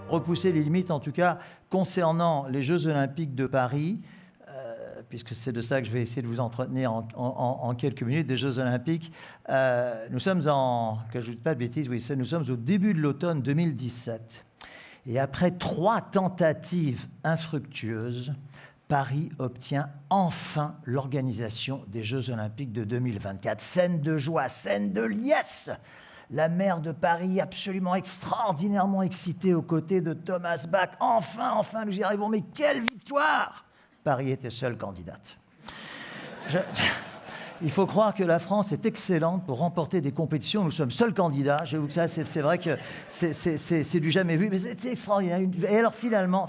repousser les limites, en tout cas concernant les Jeux Olympiques de Paris, puisque c'est de ça que je vais essayer de vous entretenir en quelques minutes, des Jeux Olympiques. Nous sommes que je ne dis pas de bêtises, oui, nous sommes au début de l'automne 2017. Et après 3 tentatives infructueuses, Paris obtient enfin l'organisation des Jeux Olympiques de 2024. Scène de joie, scène de liesse. La maire de Paris, absolument extraordinairement excitée aux côtés de Thomas Bach. Enfin, nous y arrivons, mais quelle victoire! Paris était seule candidate. Il faut croire que la France est excellente pour remporter des compétitions. Nous sommes seuls candidats. J'avoue que ça, c'est vrai que c'est du jamais vu, mais c'est extraordinaire. Et alors finalement,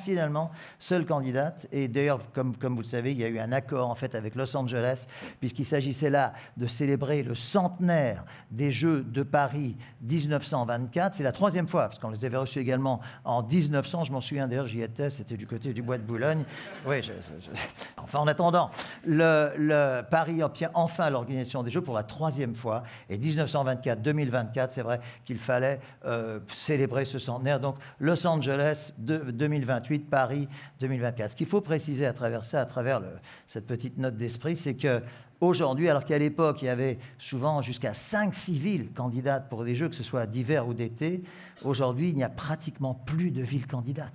seule candidate. Et d'ailleurs, comme vous le savez, il y a eu un accord en fait avec Los Angeles, puisqu'il s'agissait là de célébrer le centenaire des Jeux de Paris 1924. C'est la 3e fois, parce qu'on les avait reçus également en 1900. Je m'en souviens d'ailleurs, j'y étais. C'était du côté du Bois de Boulogne. Oui. Enfin, en attendant, le Paris obtient enfin l'organisation des Jeux pour la 3e fois. Et 1924-2024, c'est vrai qu'il fallait célébrer ce centenaire. Donc, Los Angeles 2028, Paris 2024. Ce qu'il faut préciser à travers ça, à travers cette petite note d'esprit, c'est que aujourd'hui, alors qu'à l'époque, il y avait souvent jusqu'à 5-6 villes candidates pour des Jeux, que ce soit d'hiver ou d'été, aujourd'hui, il n'y a pratiquement plus de villes candidates.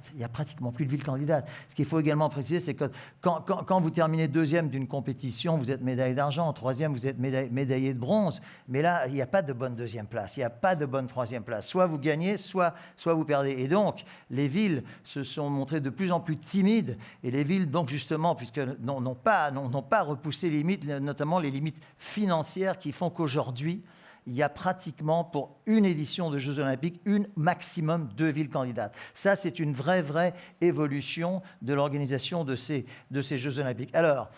Ce qu'il faut également préciser, c'est que quand vous terminez 2e d'une compétition, vous êtes médaillé d'argent, 3e, vous êtes médaillé de bronze. Mais là, il n'y a pas de bonne 2e place, il n'y a pas de bonne 3e place. Soit vous gagnez, soit vous perdez. Et donc, les villes se sont montrées de plus en plus timides. Et les villes, donc justement, puisque n'ont pas repoussé les limites, notamment les limites financières qui font qu'aujourd'hui, il y a pratiquement pour une édition de Jeux Olympiques, maximum 2 villes candidates. Ça, c'est une vraie évolution de l'organisation de ces Jeux Olympiques. Alors,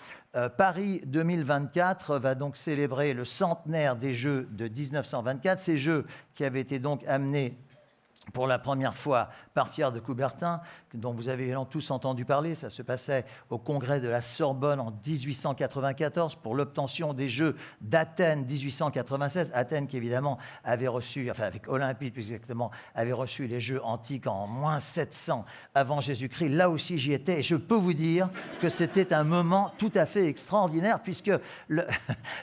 Paris 2024 va donc célébrer le centenaire des Jeux de 1924. Ces Jeux qui avaient été donc amenés pour la première fois par Pierre de Coubertin, dont vous avez tous entendu parler. Ça se passait au congrès de la Sorbonne en 1894 pour l'obtention des Jeux d'Athènes 1896. Athènes qui évidemment avait reçu, enfin avec Olympie plus exactement, avait reçu les Jeux antiques en moins 700 avant Jésus-Christ. Là aussi j'y étais et je peux vous dire que c'était un moment tout à fait extraordinaire puisque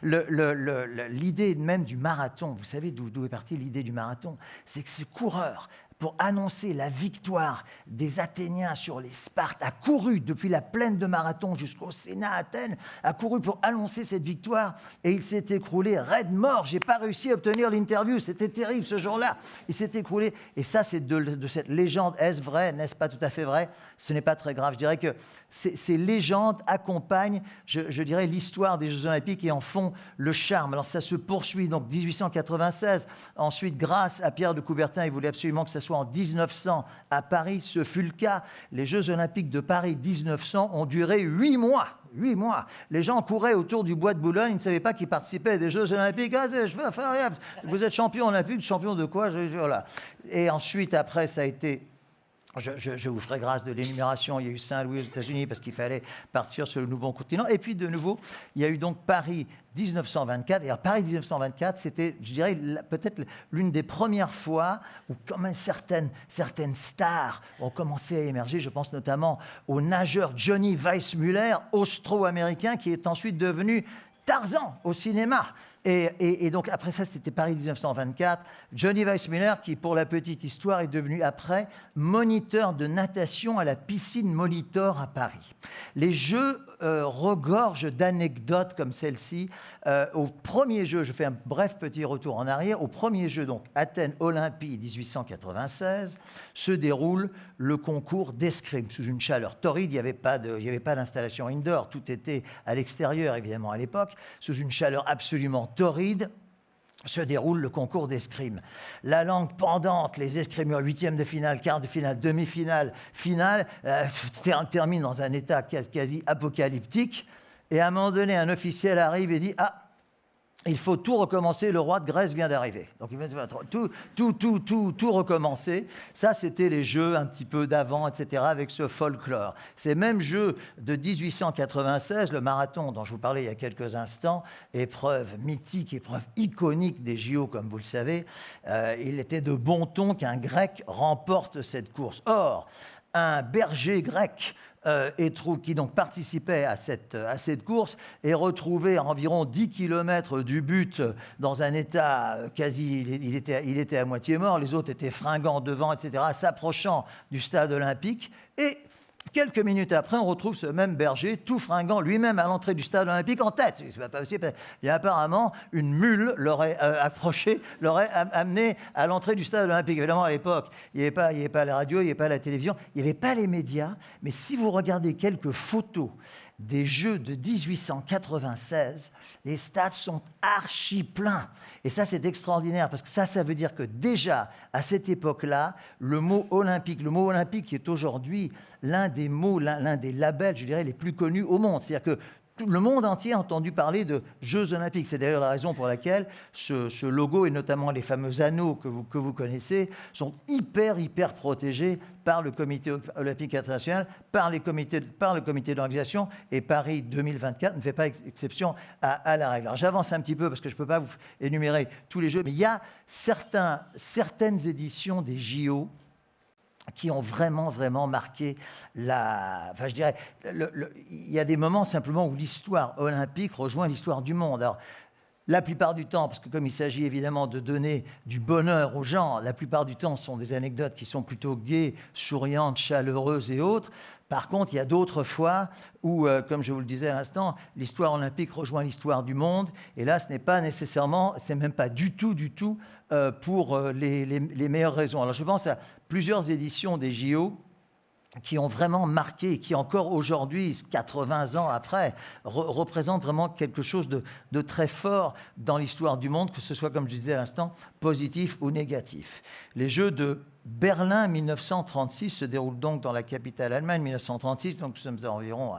l'idée même du marathon, vous savez d'où est partie l'idée du marathon, c'est que ce coureur, pour annoncer la victoire des Athéniens sur les Spartes, a couru depuis la plaine de Marathon jusqu'au Sénat à Athènes, a couru pour annoncer cette victoire et il s'est écroulé raide mort. Je n'ai pas réussi à obtenir l'interview, c'était terrible ce jour-là. Il s'est écroulé et ça c'est de cette légende. Est-ce vrai, n'est-ce pas tout à fait vrai? Ce n'est pas très grave. Je dirais que ces légendes accompagnent, je dirais, l'histoire des Jeux Olympiques et en font le charme. Alors ça se poursuit, donc 1896. Ensuite, grâce à Pierre de Coubertin, il voulait absolument que ça soit en 1900 à Paris. Ce fut le cas. Les Jeux Olympiques de Paris 1900 ont duré 8 mois. 8 mois. Les gens couraient autour du Bois de Boulogne, ils ne savaient pas qu'ils participaient à des Jeux Olympiques. Ah, vous êtes champion olympique, champion de quoi? Voilà. Et ensuite, après, ça a été... Je vous ferai grâce de l'énumération. Il y a eu Saint-Louis aux États-Unis parce qu'il fallait partir sur le nouveau continent. Et puis, de nouveau, il y a eu donc Paris 1924. Et alors, Paris 1924, c'était, je dirais, peut-être l'une des premières fois où quand même certaines stars ont commencé à émerger. Je pense notamment au nageur Johnny Weissmuller, austro-américain, qui est ensuite devenu Tarzan au cinéma. Et donc, après ça, c'était Paris 1924. Johnny Weissmuller, qui, pour la petite histoire, est devenu après moniteur de natation à la piscine Molitor à Paris. Les Jeux regorgent d'anecdotes comme celle-ci. Au premier jeu, je fais un bref petit retour en arrière, au premier jeu, donc Athènes Olympie 1896, se déroule le concours d'escrime sous une chaleur torride. Il n'y avait pas d'installation indoor, tout était à l'extérieur, évidemment, à l'époque, sous une chaleur absolument torride, se déroule le concours d'escrime. La langue pendante, les escrimeurs, 8e de finale, quart de finale, demi-finale, finale, termine dans un état quasi apocalyptique. Et à un moment donné, un officiel arrive et dit « Ah, il faut tout recommencer, le roi de Grèce vient d'arriver. Donc il va tout recommencer. Ça, c'était les jeux un petit peu d'avant, etc., avec ce folklore. Ces mêmes jeux de 1896, le marathon dont je vous parlais il y a quelques instants, épreuve mythique, épreuve iconique des JO, comme vous le savez, il était de bon ton qu'un Grec remporte cette course. Or, un berger grec qui donc participait à cette course est retrouvé à environ 10 km du but dans un état quasi... Il était à moitié mort, les autres étaient fringants devant, etc., s'approchant du stade olympique. Et quelques minutes après, on retrouve ce même berger, tout fringant, lui-même à l'entrée du stade olympique en tête. C'est pas possible. Et apparemment, une mule l'aurait approché, l'aurait amené à l'entrée du stade olympique. Évidemment, à l'époque, il n'y avait pas la radio, il n'y avait pas la télévision, il n'y avait pas les médias. Mais si vous regardez quelques photos des Jeux de 1896, les stades sont archi pleins. Et ça, c'est extraordinaire, parce que ça veut dire que déjà, à cette époque-là, le mot olympique qui est aujourd'hui l'un des labels, je dirais, les plus connus au monde. C'est-à-dire que le monde entier a entendu parler de Jeux olympiques. C'est d'ailleurs la raison pour laquelle ce logo, et notamment les fameux anneaux que vous connaissez, sont hyper protégés par le Comité olympique international, par le comité d'organisation, et Paris 2024 ne fait pas exception à la règle. Alors j'avance un petit peu parce que je ne peux pas vous énumérer tous les jeux, mais il y a certaines éditions des JO qui ont vraiment marqué Enfin, je dirais, il y a des moments simplement où l'histoire olympique rejoint l'histoire du monde. Alors, la plupart du temps, parce que comme il s'agit évidemment de donner du bonheur aux gens, la plupart du temps, ce sont des anecdotes qui sont plutôt gaies, souriantes, chaleureuses et autres. Par contre, il y a d'autres fois où, comme je vous le disais à l'instant, l'histoire olympique rejoint l'histoire du monde. Et là, ce n'est pas nécessairement, c'est même pas du tout pour les meilleures raisons. Alors, je pense à plusieurs éditions des JO qui ont vraiment marqué, qui encore aujourd'hui, 80 ans après, représentent vraiment quelque chose de très fort dans l'histoire du monde, que ce soit, comme je disais à l'instant, positif ou négatif. Les Jeux de Berlin 1936 se déroulent donc dans la capitale allemande 1936, donc nous sommes environ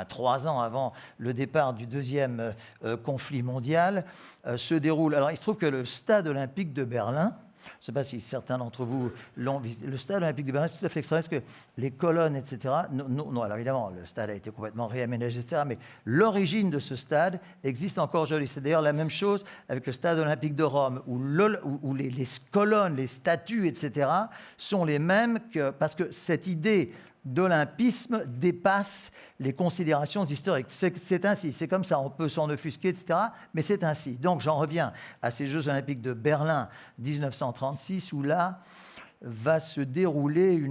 3 ans avant le départ du deuxième conflit mondial, se déroule. Alors il se trouve que le stade olympique de Berlin, je ne sais pas si certains d'entre vous l'ont visité. Le stade olympique de Berlin, c'est tout à fait extraordinaire parce que les colonnes, etc. Non, alors évidemment, le stade a été complètement réaménagé, etc. Mais l'origine de ce stade existe encore aujourd'hui. C'est d'ailleurs la même chose avec le stade olympique de Rome, où les colonnes, les statues, etc. sont les mêmes parce que cette idée d'olympisme dépasse les considérations historiques. C'est ainsi, c'est comme ça, on peut s'en offusquer, etc., mais c'est ainsi. Donc j'en reviens à ces Jeux olympiques de Berlin 1936, où là va se dérouler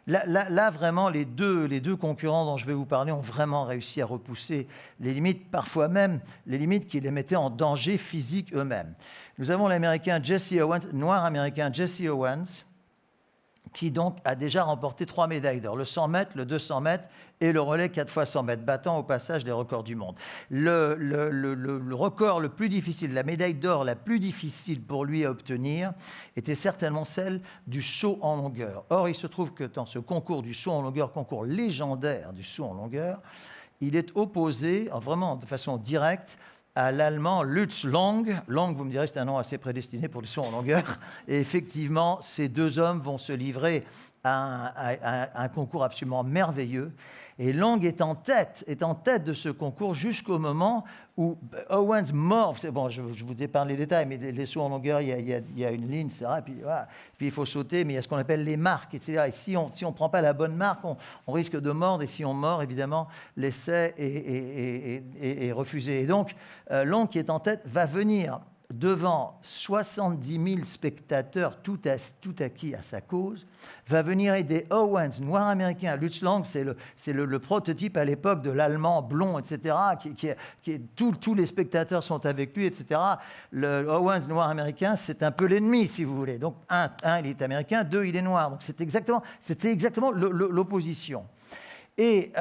Là, vraiment, les deux concurrents dont je vais vous parler ont vraiment réussi à repousser les limites, parfois même les limites qui les mettaient en danger physique eux-mêmes. Nous avons l'Américain Jesse Owens, noir américain Jesse Owens, qui donc a déjà remporté 3 médailles d'or, le 100 mètres, le 200 mètres et le relais 4 fois 100 mètres, battant au passage des records du monde. Le record le plus difficile, la médaille d'or la plus difficile pour lui à obtenir, était certainement celle du saut en longueur. Or, il se trouve que dans ce concours du saut en longueur, concours légendaire du saut en longueur, il est opposé, vraiment de façon directe, à l'allemand Lutz Long. Long, vous me direz, c'est un nom assez prédestiné pour le saut en longueur. Et effectivement, ces deux hommes vont se livrer à un concours absolument merveilleux. Et Long est en tête de ce concours jusqu'au moment où Owens mord. Bon, je vous épargne les détails, mais les sauts en longueur, il y a une ligne, etc. Et puis, voilà. Puis il faut sauter, mais il y a ce qu'on appelle les marques, etc. Et si on ne prend pas la bonne marque, on risque de mordre. Et si on mord, évidemment, l'essai est refusé. Et donc, Long, qui est en tête, va venir devant 70 000 spectateurs, tout acquis à sa cause, va venir aider Owens, noir américain. Lutz Long, c'est le prototype à l'époque de l'allemand blond, etc. Tous les spectateurs sont avec lui, etc. Le Owens, noir américain, c'est un peu l'ennemi, si vous voulez. Donc, il est américain, 2, il est noir. Donc, c'était exactement l'opposition. Et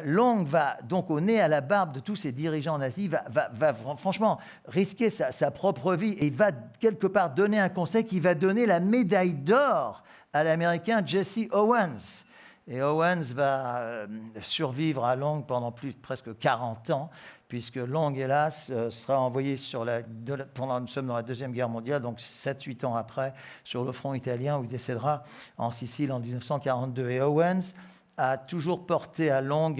Long va, donc au nez à la barbe de tous ces dirigeants nazis, va franchement risquer sa propre vie et va quelque part donner un conseil qui va donner la médaille d'or à l'Américain Jesse Owens. Et Owens va survivre à Long pendant presque 40 ans, puisque Long, hélas, sera envoyé nous sommes dans la Deuxième Guerre mondiale, donc 7-8 ans après, sur le front italien, où il décédera en Sicile en 1942. Et Owens a toujours porté à Long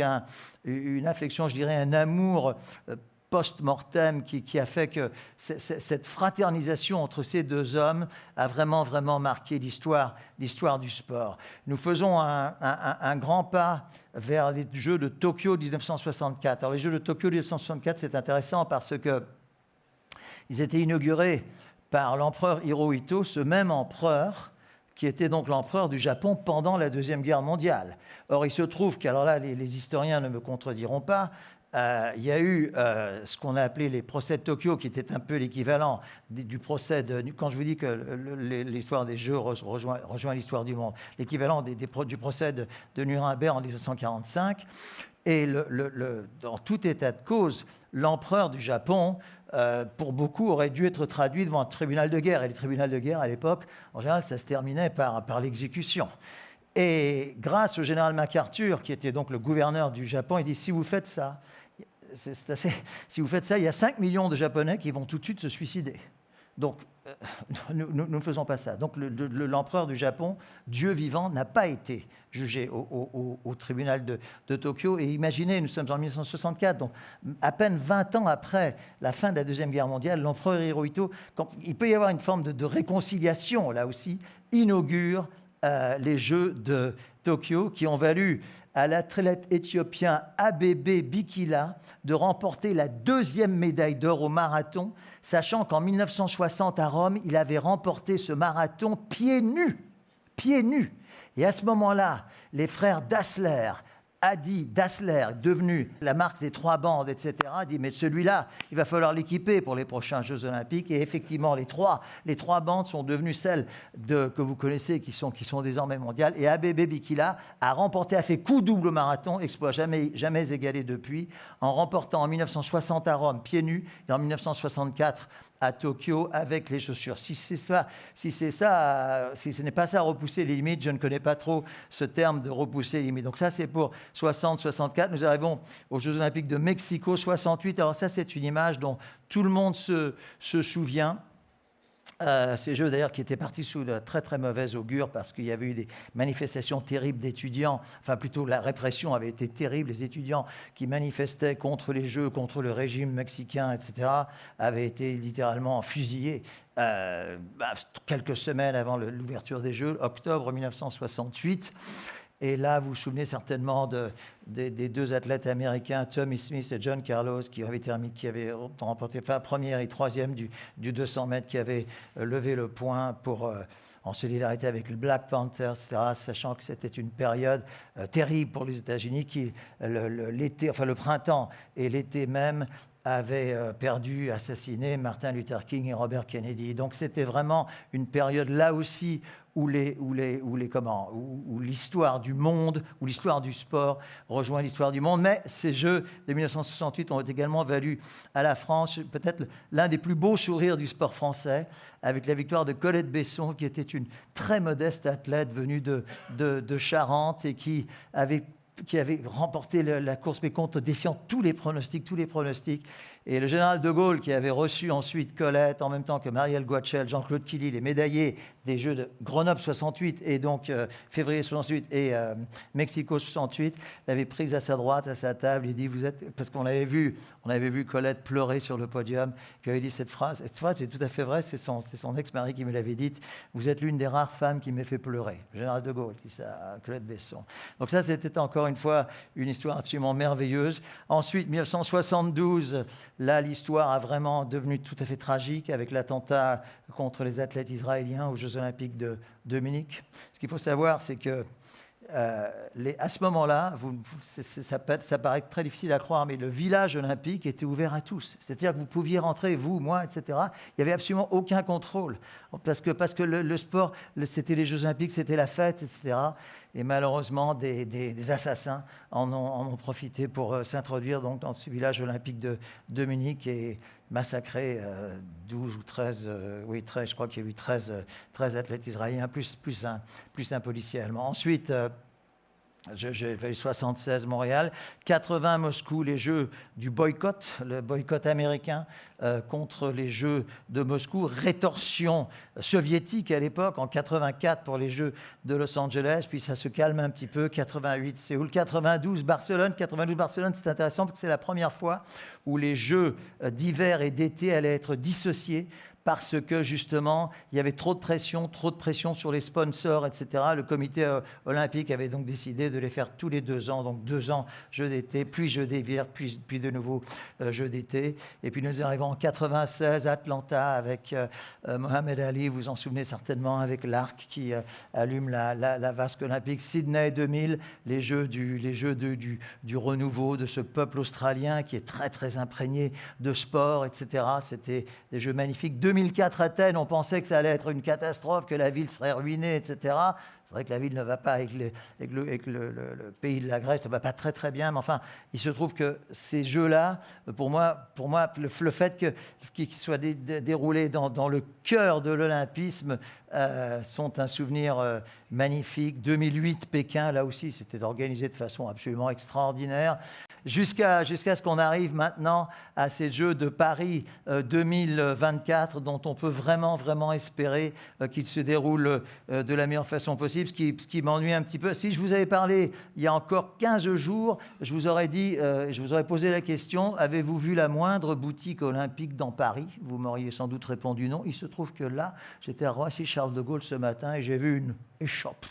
une affection, je dirais un amour post-mortem qui a fait que cette fraternisation entre ces deux hommes a vraiment, vraiment marqué l'histoire du sport. Nous faisons un grand pas vers les Jeux de Tokyo 1964. Alors les Jeux de Tokyo 1964, c'est intéressant parce qu'ils étaient inaugurés par l'empereur Hirohito, ce même empereur qui était donc l'empereur du Japon pendant la Deuxième Guerre mondiale. Or, il se trouve qu'alors là, les historiens ne me contrediront pas, il y a eu ce qu'on a appelé les procès de Tokyo, qui était un peu l'équivalent du procès quand je vous dis que l'histoire des Jeux rejoint l'histoire du monde, l'équivalent du procès de Nuremberg en 1945. Et dans tout état de cause, l'empereur du Japon, pour beaucoup, aurait dû être traduit devant un tribunal de guerre. Et les tribunaux de guerre, à l'époque, en général, ça se terminait par l'exécution. Et grâce au général MacArthur, qui était donc le gouverneur du Japon, il dit, si vous faites ça, si vous faites ça, il y a 5 millions de Japonais qui vont tout de suite se suicider. Donc, nous ne faisons pas ça. Donc, l'empereur du Japon, Dieu vivant, n'a pas été jugé au tribunal de Tokyo. Et imaginez, nous sommes en 1964, donc à peine 20 ans après la fin de la Deuxième Guerre mondiale, l'empereur Hirohito, il peut y avoir une forme de réconciliation, là aussi, inaugure les Jeux de Tokyo, qui ont valu à l'athlète éthiopien Abebe Bikila de remporter la 2e médaille d'or au marathon, sachant qu'en 1960 à Rome, il avait remporté ce marathon pieds nus. Pieds nus. Et à ce moment-là, les frères Dassler, Adi Dassler, devenu la marque des 3 bandes, etc., dit mais celui-là, il va falloir l'équiper pour les prochains Jeux Olympiques. Et effectivement, les trois bandes sont devenues celles que vous connaissez, qui sont désormais mondiales. Et Abebe Bikila a fait coup double au marathon, exploit jamais égalé depuis, en remportant en 1960 à Rome pieds nus et en 1964 à Tokyo avec les chaussures. Si ce n'est pas ça, repousser les limites, je ne connais pas trop ce terme de repousser les limites. Donc ça, c'est pour 60-64. Nous arrivons aux Jeux Olympiques de Mexico, 68. Alors ça, c'est une image dont tout le monde se souvient. Ces Jeux d'ailleurs qui étaient partis sous de très très mauvais augure parce qu'il y avait eu des manifestations terribles d'étudiants, enfin plutôt la répression avait été terrible, les étudiants qui manifestaient contre les Jeux, contre le régime mexicain, etc., avaient été littéralement fusillés quelques semaines avant l'ouverture des Jeux, octobre 1968. Et là, vous vous souvenez certainement des 2 athlètes américains, Tommy Smith et John Carlos, qui avaient remporté première et troisième du 200 mètres, qui avaient levé le poing en solidarité avec le Black Panther, etc., sachant que c'était une période terrible pour les États-Unis, qui, le printemps et l'été même, avaient assassiné Martin Luther King et Robert Kennedy. Donc c'était vraiment une période là aussi où l'histoire du monde, où l'histoire du sport rejoint l'histoire du monde. Mais ces Jeux de 1968 ont également valu à la France peut-être l'un des plus beaux sourires du sport français, avec la victoire de Colette Besson, qui était une très modeste athlète venue de Charente et qui avait remporté la course, mais contre défiant tous les pronostics. Et le général de Gaulle, qui avait reçu ensuite Colette, en même temps que Marielle Guachel, Jean-Claude Killy, les médaillés des Jeux de Grenoble 68 et donc février 68 et Mexico 68, l'avait prise à sa droite, à sa table. Il dit, parce qu'on avait vu Colette pleurer sur le podium, qu'il avait dit cette phrase c'est tout à fait vrai, c'est son ex-mari qui me l'avait dite, vous êtes l'une des rares femmes qui m'ait fait pleurer. Le général de Gaulle dit ça à Colette Besson. Donc ça, c'était encore une fois une histoire absolument merveilleuse. Ensuite, 1972, là, l'histoire a vraiment devenu tout à fait tragique avec l'attentat contre les athlètes israéliens aux Jeux Olympiques de Munich. Ce qu'il faut savoir, c'est que à ce moment-là, ça paraît très difficile à croire, mais le village olympique était ouvert à tous. C'est-à-dire que vous pouviez rentrer, vous, moi, etc. Il n'y avait absolument aucun contrôle. Parce que le sport, c'était les Jeux Olympiques, c'était la fête, etc. Et malheureusement, des assassins en ont profité pour s'introduire donc, dans ce village olympique de Munich et massacrer 12 ou 13, 13, je crois qu'il y a eu 13 athlètes israéliens, plus un policier allemand. Ensuite, J'ai fait 76 Montréal, 80 Moscou, les Jeux du boycott, le boycott américain contre les Jeux de Moscou, rétorsion soviétique à l'époque, en 84 pour les Jeux de Los Angeles, puis ça se calme un petit peu, 88 Séoul, 92 Barcelone. 92 Barcelone, c'est intéressant parce que c'est la première fois où les Jeux d'hiver et d'été allaient être dissociés, parce que justement, il y avait trop de pression sur les sponsors, etc. Le comité olympique avait donc décidé de les faire tous les 2 ans, donc 2 ans Jeux d'été, puis Jeux d'hiver, puis de nouveau Jeux d'été. Et puis nous arrivons en 96 à Atlanta avec Mohamed Ali, vous vous en souvenez certainement, avec l'arc qui allume la vasque olympique. Sydney 2000, les Jeux du renouveau de ce peuple australien qui est très très imprégné de sport, etc. C'était des Jeux magnifiques. 2004 Athènes, on pensait que ça allait être une catastrophe, que la ville serait ruinée, etc. C'est vrai que la ville ne va pas avec le pays de la Grèce, ça ne va pas très très bien, mais enfin, il se trouve que ces jeux-là, pour moi le fait qu'ils soient déroulés dans le cœur de l'olympisme sont un souvenir magnifique. 2008 Pékin, là aussi, c'était organisé de façon absolument extraordinaire. Jusqu'à ce qu'on arrive maintenant à ces Jeux de Paris 2024, dont on peut vraiment espérer qu'ils se déroulent de la meilleure façon possible, ce qui m'ennuie un petit peu. Si je vous avais parlé il y a encore 15 jours, je vous aurais posé la question, avez-vous vu la moindre boutique olympique dans Paris? Vous m'auriez sans doute répondu non. Il se trouve que là, j'étais à Roissy-Charles de Gaulle ce matin et j'ai vu une échoppe.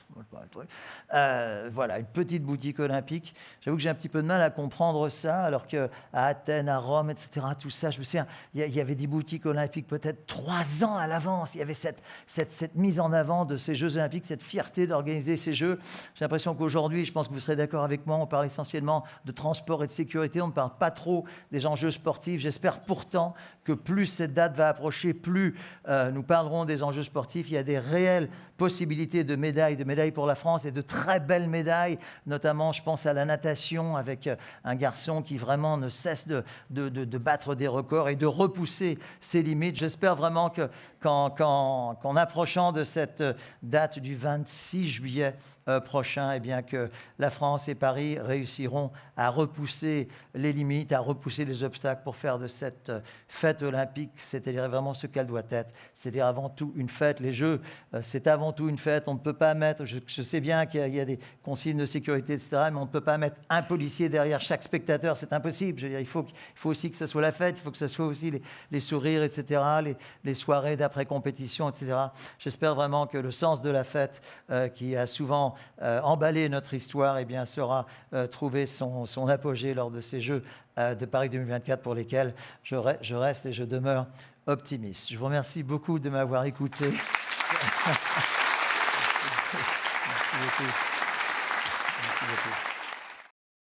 Voilà, une petite boutique olympique. J'avoue que j'ai un petit peu de mal à comprendre ça, alors qu'à Athènes, à Rome, etc., tout ça, je me souviens, il y avait des boutiques olympiques peut-être 3 ans à l'avance. Il y avait cette mise en avant de ces Jeux olympiques, cette fierté d'organiser ces Jeux. J'ai l'impression qu'aujourd'hui, je pense que vous serez d'accord avec moi, on parle essentiellement de transport et de sécurité, on ne parle pas trop des enjeux sportifs. J'espère pourtant que plus cette date va approcher, plus nous parlerons des enjeux sportifs. Il y a des réelles possibilités de médailles pour la France et de très belles médailles, notamment je pense à la natation avec un garçon qui vraiment ne cesse de battre des records et de repousser ses limites. J'espère vraiment qu'en approchant de cette date du 26 juillet prochain, eh bien que la France et Paris réussiront à repousser les limites, à repousser les obstacles pour faire de cette fête olympique, c'est-à-dire vraiment ce qu'elle doit être, c'est-à-dire avant tout une fête. Les Jeux, c'est avant tout une fête. On ne peut pas mettre, je sais bien qu'il y a des consignes de sécurité, etc., mais on ne peut pas mettre un policier derrière chaque spectateur, c'est impossible. Je veux dire, il faut aussi que ce soit la fête, il faut que ce soit aussi les sourires, etc., les soirées d'après-compétition, etc. J'espère vraiment que le sens de la fête, qui a souvent emballé notre histoire, eh bien, saura trouver son apogée lors de ces Jeux de Paris 2024 pour lesquels je reste et je demeure optimiste. Je vous remercie beaucoup de m'avoir écouté. Merci beaucoup.